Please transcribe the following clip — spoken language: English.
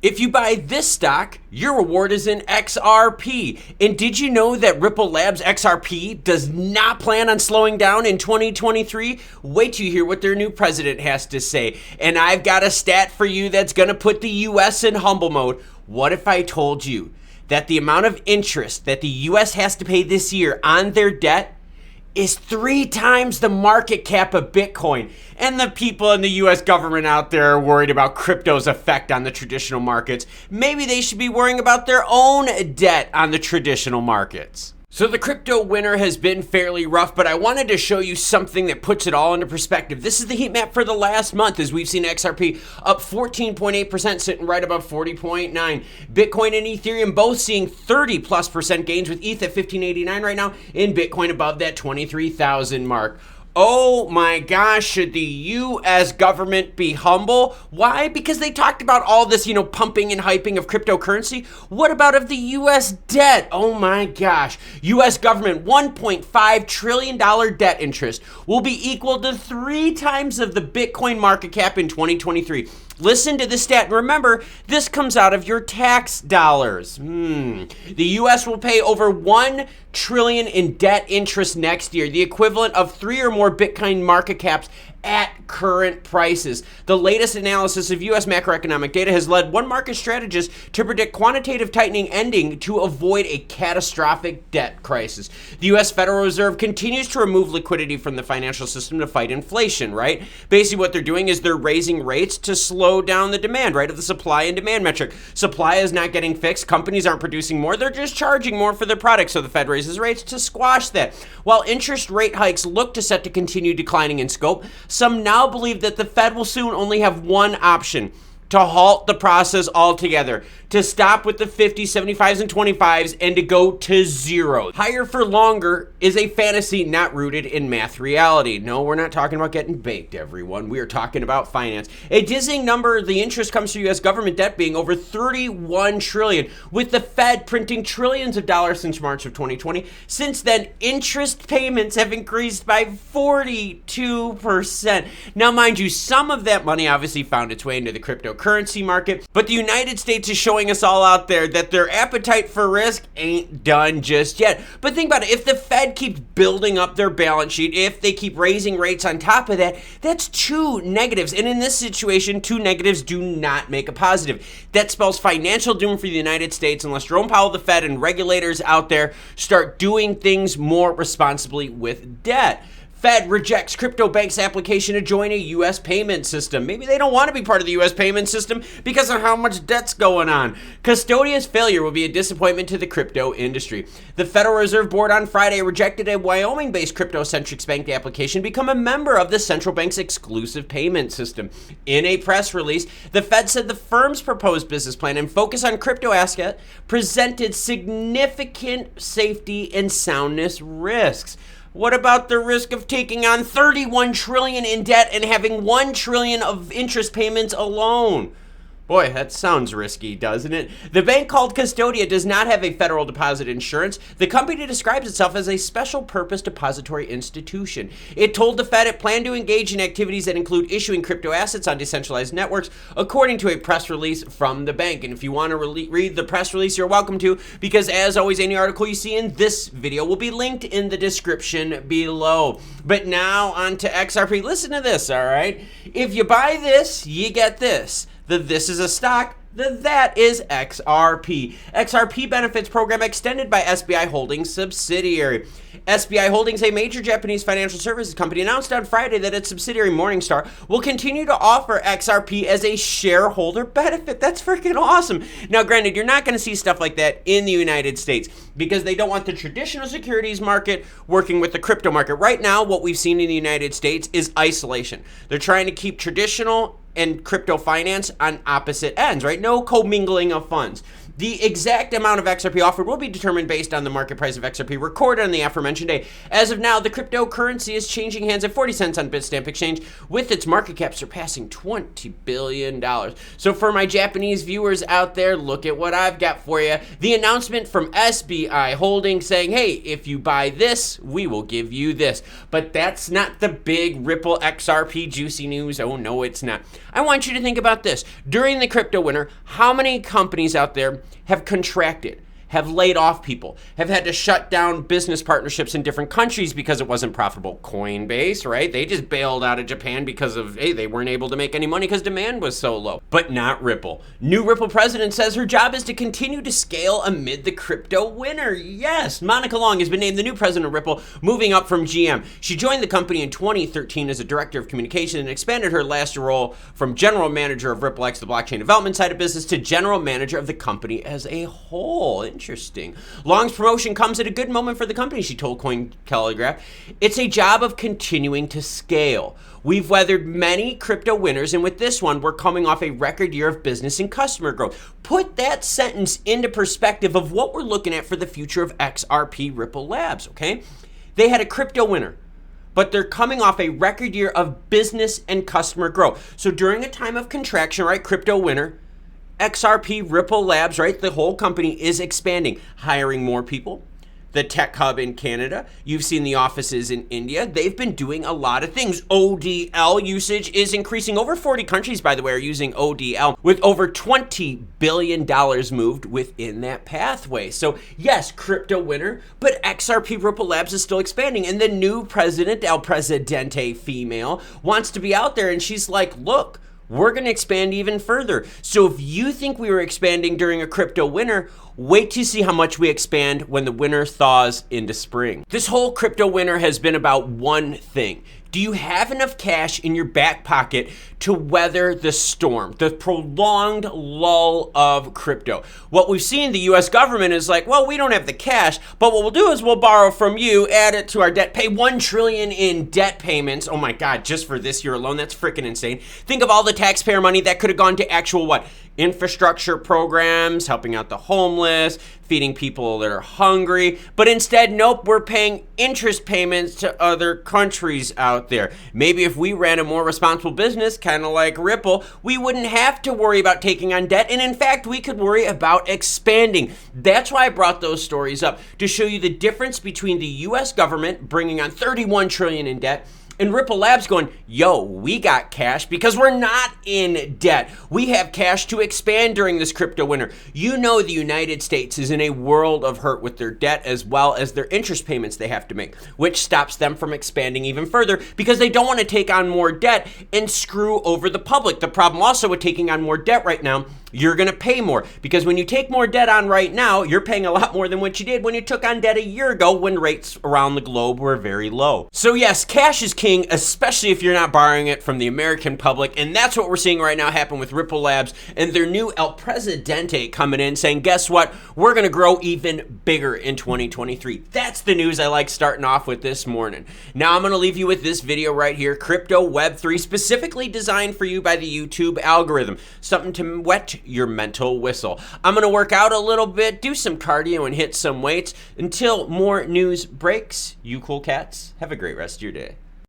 If you buy this stock, your reward is in XRP. And did you know that Ripple Labs XRP does not plan on slowing down in 2023? Wait till you hear what their new president has to say. And I've got a stat for you that's going to put the US in humble mode. What if I told you that the amount of interest that the US has to pay this year on their debt is 3 times the market cap of Bitcoin? And the people in the US government out there are worried about crypto's effect on the traditional markets. Maybe they should be worrying about their own debt on the traditional markets. So the crypto winter has been fairly rough, but I wanted to show you something that puts it all into perspective. This is the heat map for the last month, as we've seen XRP up 14.8%, sitting right above 40.9. Bitcoin and Ethereum both seeing 30+% gains, with ETH at 1589 right now, and Bitcoin above that 23,000 mark. Oh my gosh, should the U.S. government be humble? Why? Because they talked about all this, pumping and hyping of cryptocurrency. What about of the U.S. debt? Oh my gosh. U.S. government $1.5 trillion debt interest will be equal to 3 times of the Bitcoin market cap in 2023. Listen to this stat. Remember, this comes out of your tax dollars. The U.S. will pay over $1 trillion in debt interest next year, the equivalent of 3 or more Bitcoin market caps at current prices. The latest analysis of U.S. macroeconomic data has led one market strategist to predict quantitative tightening ending to avoid a catastrophic debt crisis. The U.S. Federal Reserve continues to remove liquidity from the financial system to fight inflation, right? Basically what they're doing is they're raising rates to slow down the demand, right, of the supply and demand metric. Supply is not getting fixed. Companies aren't producing more. They're just charging more for their products. So the Fed raises rates to squash that. While interest rate hikes look to set to continue declining in scope, some now believe that the Fed will soon only have one option: to halt the process altogether, to stop with the 50s, 75s, and 25s, and to go to zero. Higher for longer is a fantasy not rooted in math reality. No, we're not talking about getting baked, everyone. We are talking about finance. A dizzying number, the interest comes to U.S. government debt being over $31 trillion, with the Fed printing trillions of dollars since March of 2020. Since then, interest payments have increased by 42%. Now, mind you, some of that money obviously found its way into the cryptocurrency market, but the United States is showing us all out there that their appetite for risk ain't done just yet. But think about it, if the Fed keeps building up their balance sheet, if they keep raising rates on top of that, that's 2 negatives. And in this situation, 2 negatives do not make a positive. That spells financial doom for the United States unless Jerome Powell, the Fed, and regulators out there start doing things more responsibly with debt. Fed rejects crypto bank's application to join a U.S. payment system. Maybe they don't want to be part of the U.S. payment system because of how much debt's going on. Custodia's failure will be a disappointment to the crypto industry. The Federal Reserve Board on Friday rejected a Wyoming-based crypto-centric bank application to become a member of the central bank's exclusive payment system. In a press release, the Fed said the firm's proposed business plan and focus on crypto asset presented significant safety and soundness risks. What about the risk of taking on $31 trillion in debt and having $1 trillion of interest payments alone? Boy, that sounds risky, doesn't it? The bank called Custodia does not have a federal deposit insurance. The company describes itself as a special purpose depository institution. It told the Fed it planned to engage in activities that include issuing crypto assets on decentralized networks, according to a press release from the bank. And if you want to read the press release, you're welcome to, because as always, any article you see in this video will be linked in the description below. But now on to XRP. Listen to this, all right? If you buy this, you get this. This is a stock, that is XRP. XRP benefits program extended by SBI Holdings subsidiary. SBI Holdings, a major Japanese financial services company, announced on Friday that its subsidiary Morningstar will continue to offer XRP as a shareholder benefit. That's freaking awesome. Now, granted, you're not going to see stuff like that in the United States because they don't want the traditional securities market working with the crypto market. Right now, what we've seen in the United States is isolation. They're trying to keep traditional and crypto finance on opposite ends, right? No commingling of funds. The exact amount of XRP offered will be determined based on the market price of XRP recorded on the aforementioned day. As of now, the cryptocurrency is changing hands at 40 cents on Bitstamp Exchange, with its market cap surpassing $20 billion. So for my Japanese viewers out there, look at what I've got for you. The announcement from SBI Holdings saying, hey, if you buy this, we will give you this. But that's not the big Ripple XRP juicy news. Oh, no, it's not. I want you to think about this. During the crypto winter, how many companies out there have contracted, have laid off people, have had to shut down business partnerships in different countries because it wasn't profitable? Coinbase, right? They just bailed out of Japan because of, hey, they weren't able to make any money because demand was so low. But not Ripple. New Ripple president says her job is to continue to scale amid the crypto winter. Yes, Monica Long has been named the new president of Ripple, moving up from GM. She joined the company in 2013 as a director of communication and expanded her last role from general manager of Ripple X, the blockchain development side of business, to general manager of the company as a whole. Interesting. Long's promotion comes at a good moment for the company, she told Cointelegraph. It's a job of continuing to scale. We've weathered many crypto winners, and with this one, we're coming off a record year of business and customer growth. Put that sentence into perspective of what we're looking at for the future of XRP Ripple Labs, okay? They had a crypto winner, but they're coming off a record year of business and customer growth. So during a time of contraction, right, crypto winner, XRP Ripple Labs, right, the whole company is expanding, hiring more people. The tech hub in Canada, you've seen the offices in India. They've been doing a lot of things. ODL usage is increasing. Over 40 countries, by the way, are using ODL, with over $20 billion moved within that pathway. So yes, crypto winner, but XRP Ripple Labs is still expanding. And the new president, El Presidente female, wants to be out there, and she's like, look, we're going to expand even further. So if you think we were expanding during a crypto winter, wait to see how much we expand when the winter thaws into spring. This whole crypto winter has been about one thing. Do you have enough cash in your back pocket to weather the storm, the prolonged lull of crypto? What we've seen, the US government is like, well, we don't have the cash, but what we'll do is we'll borrow from you, add it to our debt, pay $1 trillion in debt payments. Oh my God, just for this year alone, that's freaking insane. Think of all the taxpayer money that could have gone to actual what? Infrastructure programs, helping out the homeless, feeding people that are hungry. But instead, nope, we're paying interest payments to other countries out there. Maybe if we ran a more responsible business, kind of like Ripple, we wouldn't have to worry about taking on debt. And in fact, we could worry about expanding. That's why I brought those stories up, to show you the difference between the US government bringing on $31 trillion in debt and Ripple Labs going, yo, we got cash because we're not in debt. We have cash to expand during this crypto winter. You know, the United States is in a world of hurt with their debt as well as their interest payments they have to make, which stops them from expanding even further because they don't want to take on more debt and screw over the public. The problem also with taking on more debt right now, you're going to pay more because when you take more debt on right now, you're paying a lot more than what you did when you took on debt a year ago when rates around the globe were very low. So yes, cash is king, especially if you're not borrowing it from the American public. And that's what we're seeing right now happen with Ripple Labs and their new El Presidente coming in saying, guess what? We're going to grow even bigger in 2023. That's the news I like starting off with this morning. Now I'm going to leave you with this video right here, Crypto Web3, specifically designed for you by the YouTube algorithm. Something to wet your mental whistle. I'm going to work out a little bit, do some cardio, and hit some weights. Until more news breaks, you cool cats, have a great rest of your day.